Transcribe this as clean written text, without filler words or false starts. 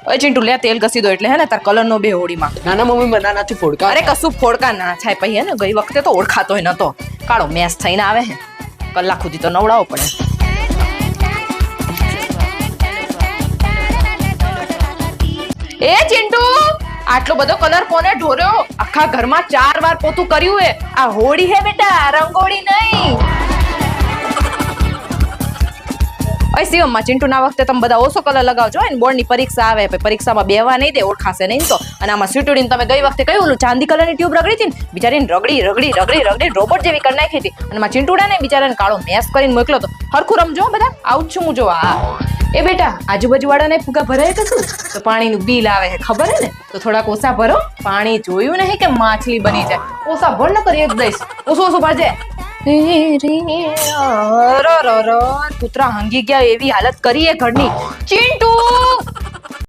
ઓય ચિંટુ લે તેલ ઘસી દો એટલે હે ને તાર કલર નો બે હોળીમાં. નાના મમ્મી મને નથી ફોડકા. અરે કશું ફોડકા ના થાય પછી હે ને ગઈ વખતે તો ઓળખાતોય નતો. કાળો મેસ થઈને આવે હે. કલાક સુધી તો નવડાવવો પડે. એ ચિંટુ આટલો બધો કલર કોને ઢોર્યો? આખા ઘરમાં 4 વાર પોતું કર્યું હે. આ હોળી હે બેટા, રંગોળી નહીં. ઓય શિવમમાં ચિંટુના વખતે તમે બધા ઓછો કલર લગાવજો ને બોર્ડની પરીક્ષા આવે પછી પરીક્ષામાં બેવા નહીં દે, ઓળખાશે નહીં તો. અને આમાં સ્વીટુડીને તમે ગઈ વખતે કયું ઓલું ચાંદી કલરની ટ્યુબ રગડી હતી ને, બિચારીને રગડી રોબોટ જેવી કરી નાખી હતી. અને માં ચિંટુડાને બિચારાને કાળો મેસ કરીને મોકલો તો. હરખું રમજો બધા, આવું જ છું હું જોવા. એ બેટા આજુબાજુ વાળાને ફુગા ભરાય કે શું? તો પાણીનું બિલ આવે છે ખબર હે ને? તો થોડાક ઓછા ભરો. પાણી જોયું નહીં કે માછલી બની જાય. ઓછા ભર ન કરી એક દઈશ, ઓછું ભરજે. કૂતરા હંગી ગયા એવી હાલત કરી એ ઘરની. ચિંટુ